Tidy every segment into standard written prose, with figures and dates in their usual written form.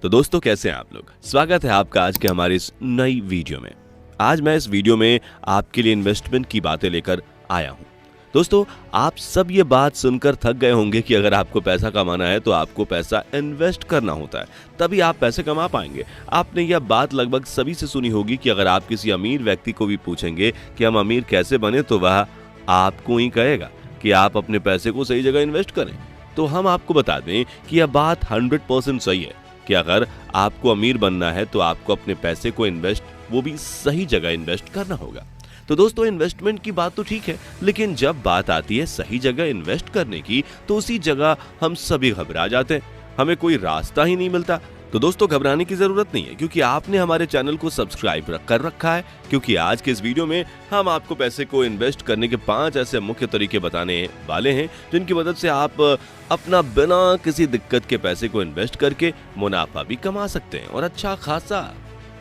तो दोस्तों कैसे हैं आप लोग। स्वागत है आपका आज के हमारे इस नई वीडियो में। आज मैं इस वीडियो में आपके लिए इन्वेस्टमेंट की बातें लेकर आया हूं। दोस्तों आप सब ये बात सुनकर थक गए होंगे कि अगर आपको पैसा कमाना है तो आपको पैसा इन्वेस्ट करना होता है, तभी आप पैसे कमा पाएंगे। आपने यह बात लगभग सभी से सुनी होगी कि अगर आप किसी अमीर व्यक्ति को भी पूछेंगे कि हम अमीर कैसे बने तो वह आपको ही कहेगा कि आप अपने पैसे को सही जगह इन्वेस्ट करें। तो हम आपको बता दें कि यह बात 100% सही है कि अगर आपको अमीर बनना है तो आपको अपने पैसे को वो भी सही जगह इन्वेस्ट करना होगा। तो दोस्तों इन्वेस्टमेंट की बात तो ठीक है, लेकिन जब बात आती है सही जगह इन्वेस्ट करने की तो उसी जगह हम सभी घबरा जाते हैं, हमें कोई रास्ता ही नहीं मिलता। तो दोस्तों घबराने की जरूरत नहीं है, क्योंकि आपने हमारे चैनल को सब्सक्राइब कर रखा है। क्योंकि आज के इस वीडियो में हम आपको पैसे को इन्वेस्ट करने के 5 ऐसे मुख्य तरीके बताने वाले हैं जिनकी मदद से आप अपना बिना किसी दिक्कत के पैसे को इन्वेस्ट करके मुनाफा भी कमा सकते हैं और अच्छा खासा।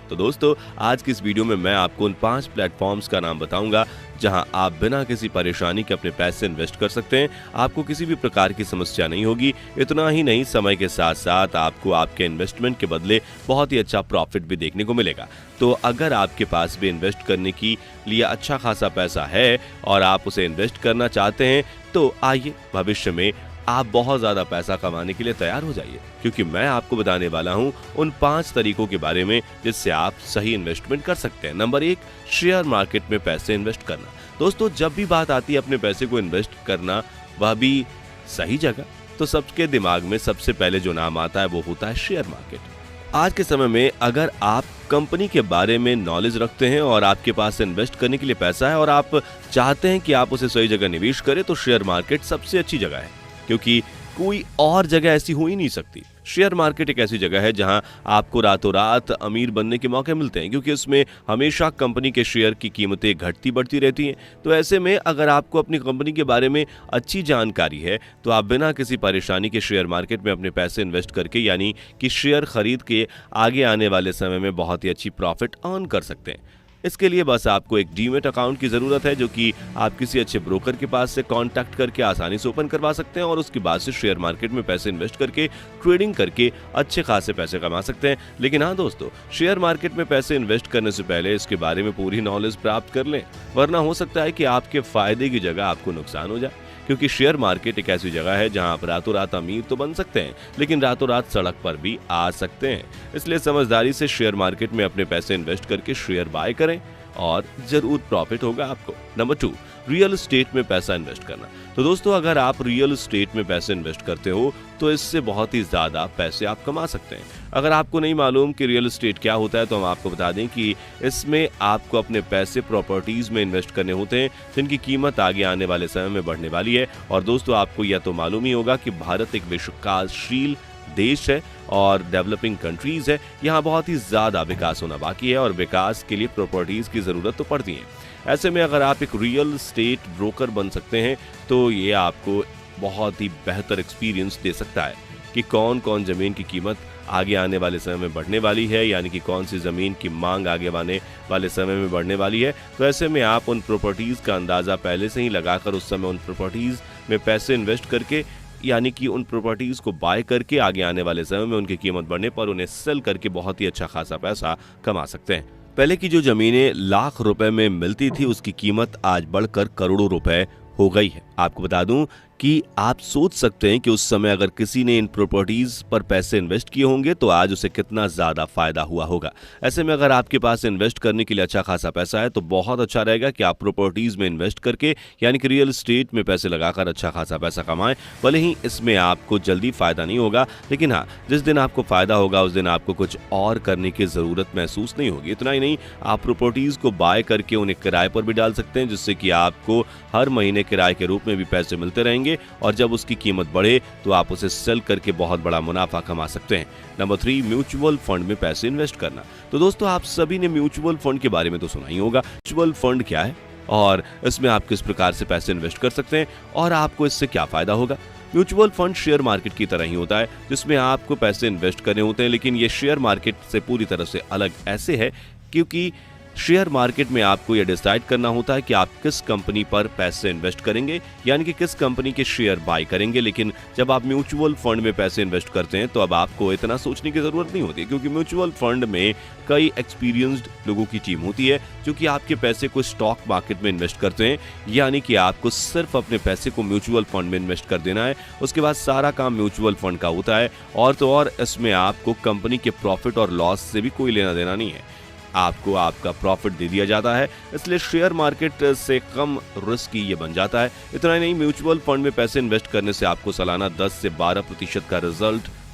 तो दोस्तों आज की इस वीडियो में मैं आपको उन 5 प्लेटफॉर्म्स का नाम बताऊंगा जहां आप बिना किसी परेशानी के अपने पैसे इन्वेस्ट कर सकते हैं। आपको किसी भी प्रकार की समस्या नहीं होगी। इतना ही नहीं, समय के साथ साथ आपको आपके इन्वेस्टमेंट के बदले बहुत ही अच्छा प्रॉफिट भी देखने को मिलेगा। तो अगर आपके पास भी इन्वेस्ट करने के लिए अच्छा खासा पैसा है और आप उसे इन्वेस्ट करना चाहते हैं तो आइए भविष्य में आप बहुत ज्यादा पैसा कमाने के लिए तैयार हो जाइए, क्योंकि मैं आपको बताने वाला हूं उन 5 तरीकों के बारे में जिससे आप सही इन्वेस्टमेंट कर सकते हैं। नंबर 1, शेयर मार्केट में पैसे इन्वेस्ट करना। दोस्तों जब भी बात आती है अपने पैसे को इन्वेस्ट करना, वह भी सही जगह, तो सबके दिमाग में सबसे पहले जो नाम आता है वो होता है शेयर मार्केट। आज के समय में अगर आप कंपनी के बारे में नॉलेज रखते हैं और आपके पास इन्वेस्ट करने के लिए पैसा है और आप चाहते हैं कि आप उसे सही जगह निवेश करें, तो शेयर मार्केट सबसे अच्छी जगह है, क्योंकि कोई और जगह ऐसी हो ही नहीं सकती। शेयर मार्केट एक ऐसी जगह है जहां आपको रातों रात अमीर बनने के मौके मिलते हैं, क्योंकि उसमें हमेशा कंपनी के शेयर की कीमतें घटती बढ़ती रहती हैं। तो ऐसे में अगर आपको अपनी कंपनी के बारे में अच्छी जानकारी है तो आप बिना किसी परेशानी के शेयर मार्केट में अपने पैसे इन्वेस्ट करके, यानी कि शेयर खरीद के आगे आने वाले समय में बहुत ही अच्छी प्रॉफिट अर्न कर सकते हैं। इसके लिए बस आपको एक डीमैट अकाउंट की ज़रूरत है, जो कि आप किसी अच्छे ब्रोकर के पास से कांटेक्ट करके आसानी से ओपन करवा सकते हैं और उसके बाद से शेयर मार्केट में पैसे इन्वेस्ट करके ट्रेडिंग करके अच्छे खासे पैसे कमा सकते हैं। लेकिन हाँ दोस्तों, शेयर मार्केट में पैसे इन्वेस्ट करने से पहले इसके बारे में पूरी नॉलेज प्राप्त कर लें, वरना हो सकता है कि आपके फायदे की जगह आपको नुकसान हो जाए। क्योंकि शेयर मार्केट एक ऐसी जगह है जहां आप रातों रात अमीर तो बन सकते हैं, लेकिन रातों रात सड़क पर भी आ सकते हैं। इसलिए समझदारी से शेयर मार्केट में अपने पैसे इन्वेस्ट करके शेयर बाय करें और जरूर प्रॉफिट होगा आपको। नंबर 2, रियल एस्टेट में पैसा इन्वेस्ट करना। तो दोस्तों अगर आप रियल एस्टेट में पैसे इन्वेस्ट करते हो तो इससे बहुत ही ज्यादा पैसे आप कमा सकते हैं। अगर आपको नहीं मालूम कि रियल एस्टेट क्या होता है तो हम आपको बता दें कि इसमें आपको अपने पैसे प्रॉपर्टीज में इन्वेस्ट करने होते हैं जिनकी कीमत आगे आने वाले समय में बढ़ने वाली है। और दोस्तों आपको यह तो मालूम ही होगा कि भारत एक विकासशील देश है और डेवलपिंग कंट्रीज है। यहाँ बहुत ही ज्यादा विकास होना बाकी है और विकास के लिए प्रॉपर्टीज की जरूरत तो पड़ती है। ऐसे में अगर आप एक रियल एस्टेट ब्रोकर बन सकते हैं तो ये आपको बहुत ही बेहतर एक्सपीरियंस दे सकता है कि कौन कौन जमीन की कीमत आगे आने वाले समय में बढ़ने वाली है, यानी कि कौन सी जमीन की मांग आगे आने वाले समय में बढ़ने वाली है। तो ऐसे में आप उन प्रॉपर्टीज का अंदाजा पहले से ही लगाकर उस समय उन प्रॉपर्टीज में पैसे इन्वेस्ट करके, यानी कि उन प्रॉपर्टीज को बाय करके आगे आने वाले समय में उनकी कीमत बढ़ने पर उन्हें सेल करके बहुत ही अच्छा खासा पैसा कमा सकते हैं। पहले की जो जमीनें लाख रुपए में मिलती थी उसकी कीमत आज बढ़कर करोड़ों रुपए हो गई है। आपको बता दूं कि आप सोच सकते हैं कि उस समय अगर किसी ने इन प्रॉपर्टीज पर पैसे इन्वेस्ट किए होंगे तो आज उसे कितना ज्यादा फायदा हुआ होगा। ऐसे में अगर आपके पास इन्वेस्ट करने के लिए अच्छा खासा पैसा है तो बहुत अच्छा रहेगा कि आप प्रॉपर्टीज में इन्वेस्ट करके, यानी कि रियल एस्टेट में पैसे लगाकर अच्छा खासा पैसा कमाएं। भले ही इसमें आपको जल्दी फायदा नहीं होगा, लेकिन हाँ, जिस दिन आपको फायदा होगा उस दिन आपको कुछ और करने की जरूरत महसूस नहीं होगी। इतना ही नहीं, आप प्रॉपर्टीज को बाय करके उन्हें किराए पर भी डाल सकते हैं, जिससे कि आपको हर महीने किराए के रूप में भी पैसे मिलते रहेंगे और जब उसकी कीमत बढ़े तो आप उसे सेल करके बहुत बड़ा मुनाफा कमा सकते हैं। नंबर 3, म्यूचुअल फंड में पैसे इन्वेस्ट करना। तो दोस्तों आप सभी ने म्यूचुअल फंड के बारे में तो सुना ही होगा। म्यूचुअल फंड क्या है और इसमें आप किस प्रकार से पैसे इन्वेस्ट कर सकते हैं और आपको इससे क्या फायदा होगा। म्यूचुअल फंड शेयर मार्केट की तरह ही होता है, जिसमें आपको पैसे इन्वेस्ट करने होते हैं, लेकिन ये शेयर मार्केट से पूरी तरह से अलग ऐसे है क्योंकि शेयर मार्केट में आपको यह डिसाइड करना होता है कि आप किस कंपनी पर पैसे इन्वेस्ट करेंगे, यानी कि किस कंपनी के शेयर बाय करेंगे। लेकिन जब आप म्यूचुअल फंड में पैसे इन्वेस्ट करते हैं तो अब आपको इतना सोचने की जरूरत नहीं होती, क्योंकि म्यूचुअल फंड में कई एक्सपीरियंस्ड लोगों की टीम होती है जो कि आपके पैसे को स्टॉक मार्केट में इन्वेस्ट करते हैं। यानी कि आपको सिर्फ अपने पैसे को म्यूचुअल फंड में इन्वेस्ट कर देना है, उसके बाद सारा काम म्यूचुअल फंड का होता है। और तो और इसमें आपको कंपनी के प्रॉफिट और लॉस से भी कोई लेना देना नहीं है, आपको आपका प्रॉफिट दे दिया जाता है। इसलिए शेयर मार्केट से कम रिस्की ये बन जाता है। इतना ही नहीं, म्यूचुअल फंड में पैसे इन्वेस्ट करने से आपको सालाना 10 से 12% का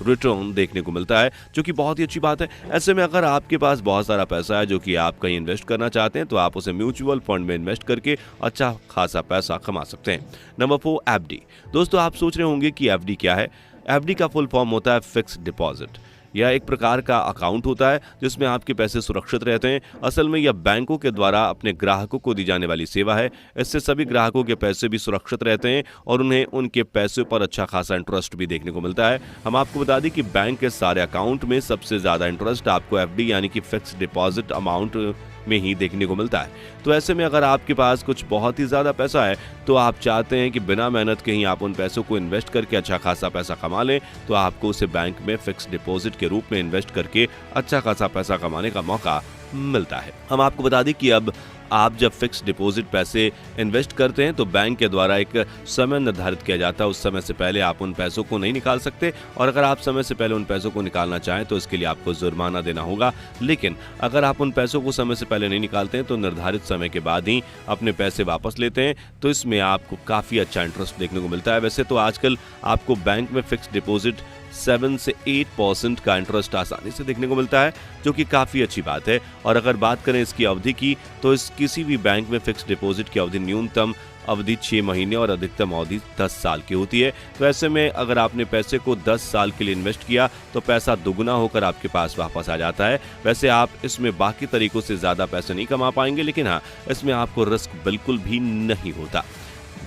रिटर्न देखने को मिलता है, जो कि बहुत ही अच्छी बात है। ऐसे में अगर आपके पास बहुत सारा पैसा है जो कि आप कहीं इन्वेस्ट करना चाहते हैं तो आप उसे म्यूचुअल फंड में इन्वेस्ट करके अच्छा खासा पैसा कमा सकते हैं। Number 4, FD. दोस्तों, आप सोच रहे होंगे कि एफडी क्या है। एफडी का फुल फॉर्म होता है फिक्स्ड डिपॉजिट। यह एक प्रकार का अकाउंट होता है जिसमें आपके पैसे सुरक्षित रहते हैं। असल में यह बैंकों के द्वारा अपने ग्राहकों को दी जाने वाली सेवा है। इससे सभी ग्राहकों के पैसे भी सुरक्षित रहते हैं और उन्हें उनके पैसों पर अच्छा खासा इंटरेस्ट भी देखने को मिलता है। हम आपको बता दें कि बैंक के सारे अकाउंट में सबसे ज़्यादा इंटरेस्ट आपको एफडी यानी कि फिक्स्ड डिपॉजिट अमाउंट में ही देखने को मिलता है। तो ऐसे में अगर आपके पास कुछ बहुत ही ज़्यादा पैसा है तो आप चाहते हैं कि बिना मेहनत के ही आप उन पैसों को इन्वेस्ट करके अच्छा खासा पैसा कमा लें, तो आपको उसे बैंक में फिक्स डिपॉजिट के रूप में इन्वेस्ट करके अच्छा खासा पैसा कमाने का मौका मिलता है। हम आपको बता दें कि अब आप जब फिक्स डिपॉजिट पैसे इन्वेस्ट करते हैं तो बैंक के द्वारा एक समय निर्धारित किया जाता है। उस समय से पहले आप उन पैसों को नहीं निकाल सकते, और अगर आप समय से पहले उन पैसों को निकालना चाहें तो इसके लिए आपको जुर्माना देना होगा। लेकिन अगर आप उन पैसों को समय से पहले नहीं निकालते हैं तो निर्धारित समय के बाद ही अपने पैसे वापस लेते हैं, तो इसमें आपको काफ़ी अच्छा इंटरेस्ट देखने को मिलता है। वैसे तो आजकल आपको बैंक में फिक्स डिपॉजिट 7 से 8% का इंटरेस्ट आसानी से देखने को मिलता है, जो कि काफ़ी अच्छी बात है। और अगर बात करें इसकी अवधि की तो इस किसी भी बैंक में फिक्स डिपॉजिट की अवधि न्यूनतम अवधि 6 महीने और अधिकतम अवधि 10 साल की होती है। तो ऐसे में अगर आपने पैसे को 10 साल के लिए इन्वेस्ट किया तो पैसा दुगना होकर आपके पास वापस आ जाता है। वैसे आप इसमें बाकी तरीकों से ज़्यादा पैसे नहीं कमा पाएंगे, लेकिन हाँ, इसमें आपको रिस्क बिल्कुल भी नहीं होता।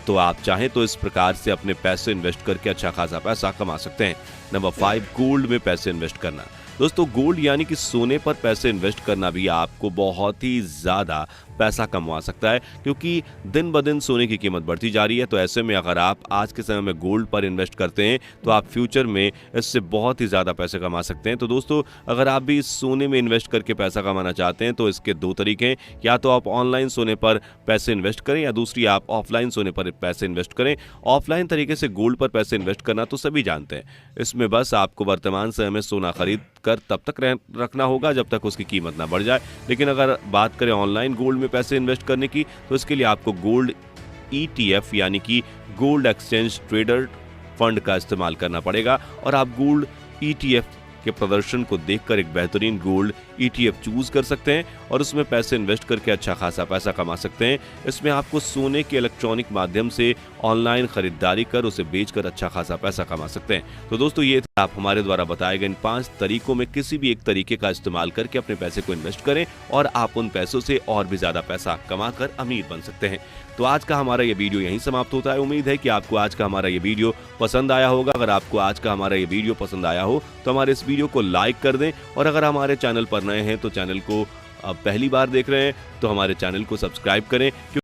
तो आप चाहें तो इस प्रकार से अपने पैसे इन्वेस्ट करके अच्छा खासा पैसा कमा सकते हैं। नंबर 5, गोल्ड में पैसे इन्वेस्ट करना। दोस्तों, गोल्ड यानी कि सोने पर पैसे इन्वेस्ट करना भी आपको बहुत ही ज़्यादा पैसा कमा सकता है, क्योंकि दिन ब दिन सोने की कीमत बढ़ती जा रही है। तो ऐसे में अगर आप आज के समय में गोल्ड पर इन्वेस्ट करते हैं तो आप फ्यूचर में इससे बहुत ही ज़्यादा पैसे कमा सकते हैं। तो दोस्तों, अगर आप भी सोने में इन्वेस्ट करके पैसा कमाना चाहते हैं तो इसके 2 तरीके हैं। या तो आप ऑनलाइन सोने पर पैसे इन्वेस्ट करें, या दूसरी आप ऑफलाइन सोने पर पैसे इन्वेस्ट करें। ऑफलाइन तरीके से गोल्ड पर पैसे इन्वेस्ट करना तो सभी जानते हैं। इसमें बस आपको वर्तमान समय में सोना खरीद कर तब तक रखना होगा जब तक उसकी कीमत ना बढ़ जाए। लेकिन अगर बात करें ऑनलाइन गोल्ड में पैसे इन्वेस्ट करने की, तो इसके लिए आपको गोल्ड ETF यानी कि गोल्ड एक्सचेंज ट्रेडर फंड का इस्तेमाल करना पड़ेगा। और आप गोल्ड ETF के प्रदर्शन को देखकर एक बेहतरीन गोल्ड ETF चूज कर सकते हैं और उसमें पैसे इन्वेस्ट करके अच्छा खासा पैसा कमा सकते हैं। इसमें आपको सोने के इलेक्ट्रॉनिक माध्यम से ऑनलाइन खरीदारी कर उसे बेचकर अच्छा खासा पैसा कमा सकते हैं। तो दोस्तों, ये आप हमारे द्वारा बताए गए इन 5 तरीकों में किसी भी एक तरीके का इस्तेमाल करके अपने पैसे को इन्वेस्ट करें और आप उन पैसों से और भी ज्यादा पैसा कमाकर अमीर बन सकते हैं। तो आज का हमारा ये वीडियो यहीं समाप्त होता है। उम्मीद है कि आपको आज का हमारा ये वीडियो पसंद आया होगा। अगर आपको आज का हमारा ये वीडियो पसंद आया हो तो हमारे इस वीडियो को लाइक कर दें, और अगर हमारे चैनल पर नए हैं तो चैनल को अब पहली बार देख रहे हैं तो हमारे चैनल को सब्सक्राइब करें।